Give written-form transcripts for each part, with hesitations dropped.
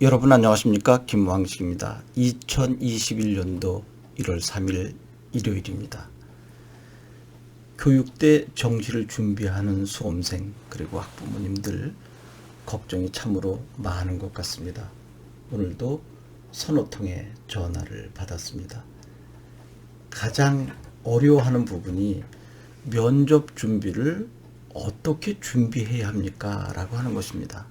여러분 안녕하십니까? 김왕식입니다. 2021년도 1월 3일 일요일입니다. 교육대 정시를 준비하는 수험생 그리고 학부모님들 걱정이 참으로 많은 것 같습니다. 오늘도 서너 통의 전화를 받았습니다. 가장 어려워하는 부분이 면접 준비를 어떻게 준비해야 합니까? 라고 하는 것입니다.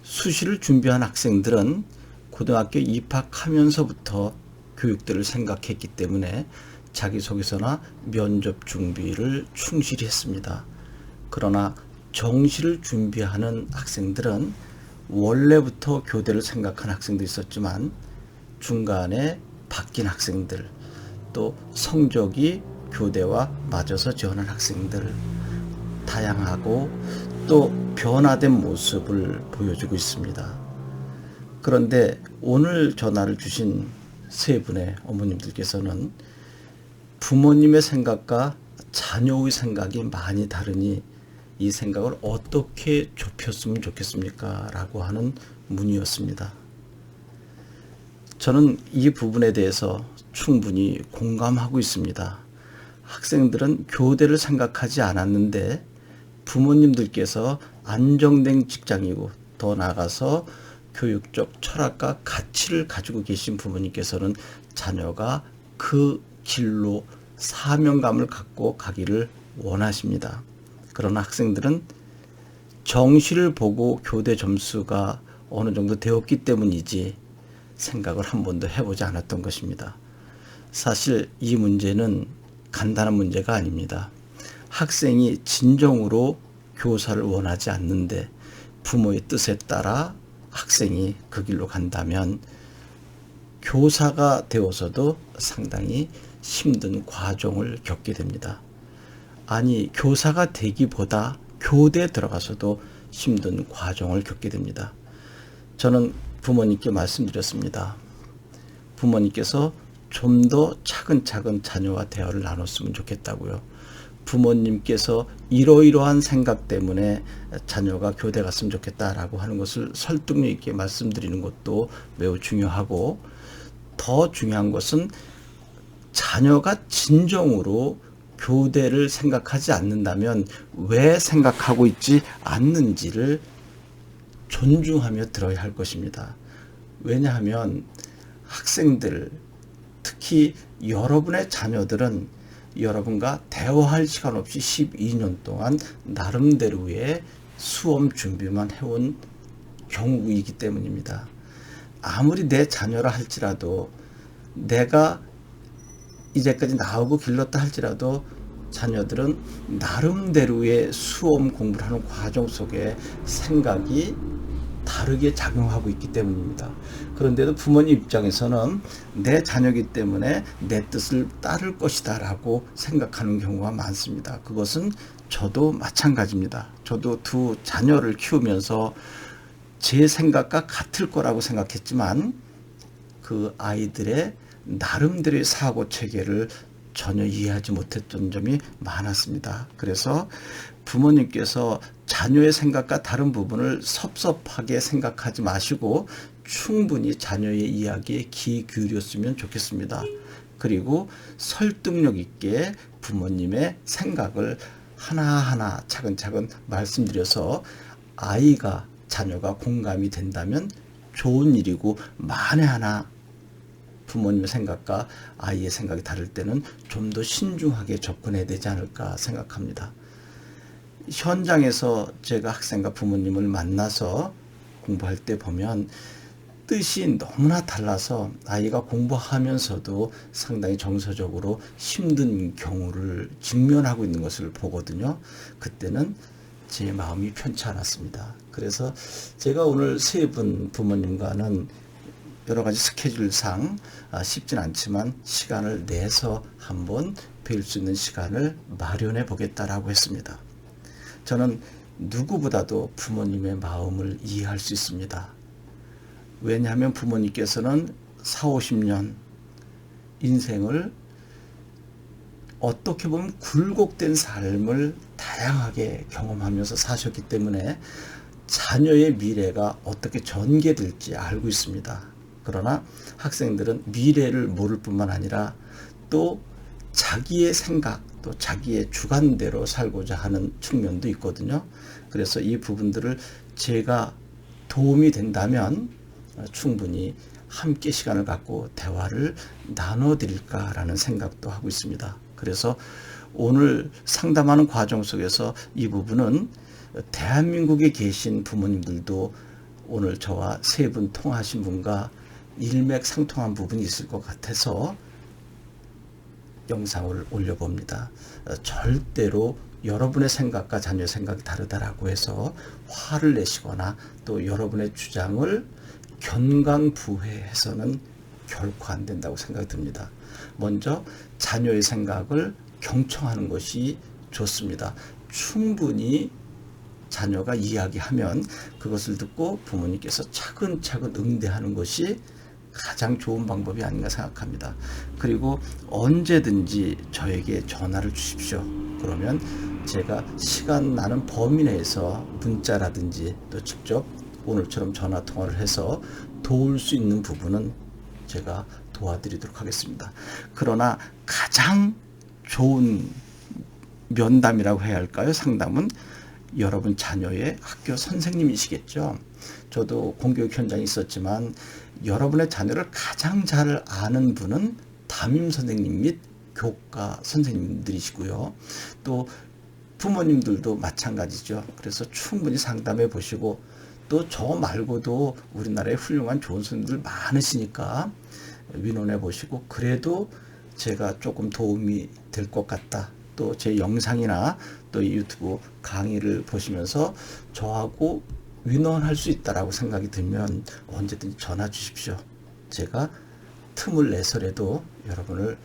수시를 준비한 학생들은 고등학교 입학하면서부터 교육들을 생각했기 때문에 자기소개서나 면접 준비를 충실히 했습니다. 그러나 정시를 준비하는 학생들은 원래부터 교대를 생각한 학생도 있었지만 중간에 바뀐 학생들, 또 성적이 교대와 맞아서 지원한 학생들, 다양하고 또 변화된 모습을 보여주고 있습니다. 그런데 오늘 전화를 주신 세 분의 어머님들께서는 부모님의 생각과 자녀의 생각이 많이 다르니 이 생각을 어떻게 좁혔으면 좋겠습니까? 라고 하는 문의였습니다. 저는 이 부분에 대해서 충분히 공감하고 있습니다. 학생들은 교대를 생각하지 않았는데 부모님들께서 안정된 직장이고 더 나아가서 교육적 철학과 가치를 가지고 계신 부모님께서는 자녀가 그 길로 사명감을 갖고 가기를 원하십니다. 그러나 학생들은 정시를 보고 교대 점수가 어느 정도 되었기 때문이지 생각을 한 번도 해보지 않았던 것입니다. 사실 이 문제는 간단한 문제가 아닙니다. 학생이 진정으로 교사를 원하지 않는데 부모의 뜻에 따라 학생이 그 길로 간다면 교사가 되어서도 상당히 힘든 과정을 겪게 됩니다. 아니, 교사가 되기보다 교대에 들어가서도 힘든 과정을 겪게 됩니다. 저는 부모님께 말씀드렸습니다. 부모님께서 좀 더 차근차근 자녀와 대화를 나눴으면 좋겠다고요. 부모님께서 이러이러한 생각 때문에 자녀가 교대 갔으면 좋겠다라고 하는 것을 설득력 있게 말씀드리는 것도 매우 중요하고, 더 중요한 것은 자녀가 진정으로 교대를 생각하지 않는다면 왜 생각하고 있지 않는지를 존중하며 들어야 할 것입니다. 왜냐하면 학생들, 특히 여러분의 자녀들은 여러분과 대화할 시간 없이 12년 동안 나름대로의 수험 준비만 해온 경우이기 때문입니다. 아무리 내 자녀라 할지라도, 내가 이제까지 나오고 길렀다 할지라도 자녀들은 나름대로의 수험 공부를 하는 과정 속에 생각이 다르게 작용하고 있기 때문입니다. 그런데도 부모님 입장에서는 내 자녀이기 때문에 내 뜻을 따를 것이다 라고 생각하는 경우가 많습니다. 그것은 저도 마찬가지입니다. 저도 두 자녀를 키우면서 제 생각과 같을 거라고 생각했지만 그 아이들의 나름대로의 사고 체계를 전혀 이해하지 못했던 점이 많았습니다. 그래서 부모님께서 자녀의 생각과 다른 부분을 섭섭하게 생각하지 마시고 충분히 자녀의 이야기에 귀 기울였으면 좋겠습니다. 그리고 설득력 있게 부모님의 생각을 하나하나 차근차근 말씀드려서 아이가, 자녀가 공감이 된다면 좋은 일이고, 만에 하나 부모님의 생각과 아이의 생각이 다를 때는 좀 더 신중하게 접근해야 되지 않을까 생각합니다. 현장에서 제가 학생과 부모님을 만나서 공부할 때 보면 뜻이 너무나 달라서 아이가 공부하면서도 상당히 정서적으로 힘든 경우를 직면하고 있는 것을 보거든요. 그때는 제 마음이 편치 않았습니다. 그래서 제가 오늘 세 분 부모님과는 여러 가지 스케줄상 쉽진 않지만 시간을 내서 한번 뵐 수 있는 시간을 마련해 보겠다라고 했습니다. 저는 누구보다도 부모님의 마음을 이해할 수 있습니다. 왜냐하면 부모님께서는 40, 50년 인생을 어떻게 보면 굴곡된 삶을 다양하게 경험하면서 사셨기 때문에 자녀의 미래가 어떻게 전개될지 알고 있습니다. 그러나 학생들은 미래를 모를 뿐만 아니라 또 자기의 생각, 또 자기의 주관대로 살고자 하는 측면도 있거든요. 그래서 이 부분들을 제가 도움이 된다면 충분히 함께 시간을 갖고 대화를 나눠드릴까라는 생각도 하고 있습니다. 그래서 오늘 상담하는 과정 속에서 이 부분은 대한민국에 계신 부모님들도 오늘 저와 세 분 통화하신 분과 일맥상통한 부분이 있을 것 같아서 영상을 올려봅니다. 절대로 여러분의 생각과 자녀의 생각이 다르다라고 해서 화를 내시거나 또 여러분의 주장을 견강부회해서는 결코 안 된다고 생각이 듭니다. 먼저 자녀의 생각을 경청하는 것이 좋습니다. 충분히 자녀가 이야기하면 그것을 듣고 부모님께서 차근차근 응대하는 것이 가장 좋은 방법이 아닌가 생각합니다. 그리고 언제든지 저에게 전화를 주십시오. 그러면 제가 시간 나는 범위 내에서 문자라든지 또 직접 오늘처럼 전화 통화를 해서 도울 수 있는 부분은 제가 도와드리도록 하겠습니다. 그러나 가장 좋은 면담이라고 해야 할까요? 상담은 여러분 자녀의 학교 선생님이시겠죠. 저도 공교육 현장에 있었지만 여러분의 자녀를 가장 잘 아는 분은 담임 선생님 및 교과 선생님들이시고요. 또 부모님들도 마찬가지죠. 그래서 충분히 상담해 보시고 또 저 말고도 우리나라에 훌륭한 좋은 선생님들 많으시니까 의논해 보시고 그래도 제가 조금 도움이 될 것 같다. 또 제 영상이나 또 유튜브 강의를 보시면서 저하고 의논할 수 있다라고 생각이 들면 언제든지 전화 주십시오. 제가 틈을 내서라도 여러분을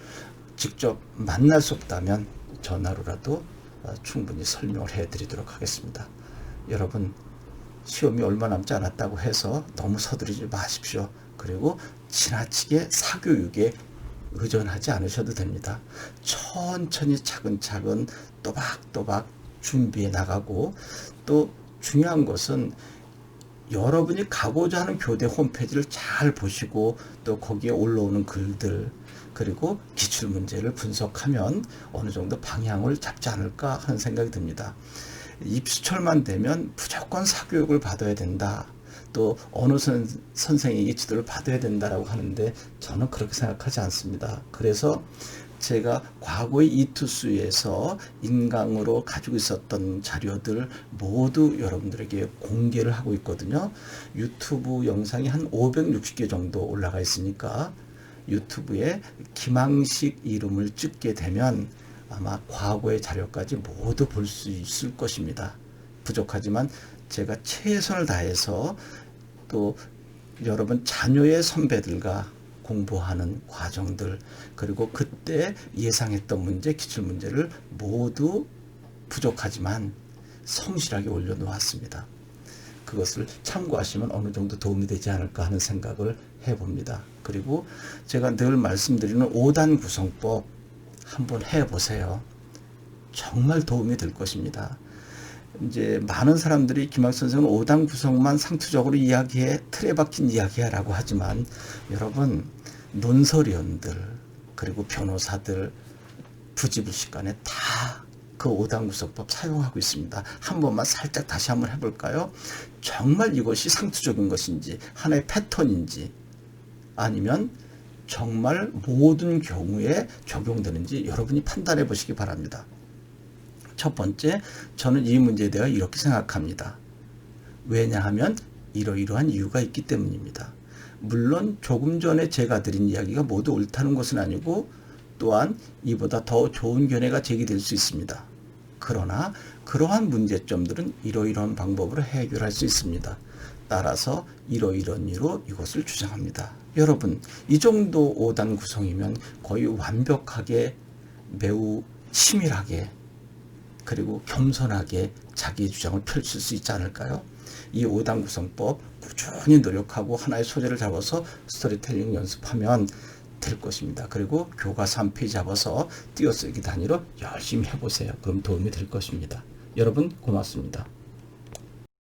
직접 만날 수 없다면 전화로라도 충분히 설명을 해드리도록 하겠습니다. 여러분 시험이 얼마 남지 않았다고 해서 너무 서두르지 마십시오. 그리고 지나치게 사교육에 의존하지 않으셔도 됩니다. 천천히 차근차근 또박또박 준비해 나가고 또 중요한 것은 여러분이 가고자 하는 교대 홈페이지를 잘 보시고 또 거기에 올라오는 글들 그리고 기출문제를 분석하면 어느 정도 방향을 잡지 않을까 하는 생각이 듭니다. 입시철만 되면 무조건 사교육을 받아야 된다. 또 어느 선생에게 지도를 받아야 된다라고 하는데 저는 그렇게 생각하지 않습니다. 그래서 제가 과거의 이투스에서 인강으로 가지고 있었던 자료들 모두 여러분들에게 공개를 하고 있거든요. 유튜브 영상이 한 560개 정도 올라가 있으니까 유튜브에 김항식 이름을 찍게 되면 아마 과거의 자료까지 모두 볼 수 있을 것입니다. 부족하지만 제가 최선을 다해서 또 여러분 자녀의 선배들과 공부하는 과정들 그리고 그때 예상했던 문제, 기출문제를 모두 부족하지만 성실하게 올려놓았습니다. 그것을 참고하시면 어느 정도 도움이 되지 않을까 하는 생각을 해봅니다. 그리고 제가 늘 말씀드리는 5단 구성법 한번 해보세요. 정말 도움이 될 것입니다. 이제 많은 사람들이 김학수 선생은 5단 구성만 상투적으로 이야기해 틀에 박힌 이야기야라고 하지만 여러분 논설위원들 그리고 변호사들 부지불식간에 다 그 5단 구성법 사용하고 있습니다. 한 번만 살짝 다시 한번 해볼까요? 정말 이것이 상투적인 것인지 하나의 패턴인지 아니면 정말 모든 경우에 적용되는지 여러분이 판단해 보시기 바랍니다. 첫 번째, 저는 이 문제에 대해 이렇게 생각합니다. 왜냐하면 이러이러한 이유가 있기 때문입니다. 물론 조금 전에 제가 드린 이야기가 모두 옳다는 것은 아니고 또한 이보다 더 좋은 견해가 제기될 수 있습니다. 그러나 그러한 문제점들은 이러이러한 방법으로 해결할 수 있습니다. 따라서 이러이러한 이유로 이것을 주장합니다. 여러분 이 정도 5단 구성이면 거의 완벽하게 매우 치밀하게 그리고 겸손하게 자기의 주장을 펼칠 수 있지 않을까요? 이 5단 구성법 꾸준히 노력하고 하나의 소재를 잡아서 스토리텔링 연습하면 될 것입니다. 그리고 교과서 한 페이지 잡아서 띄어쓰기 단위로 열심히 해보세요. 그럼 도움이 될 것입니다. 여러분 고맙습니다.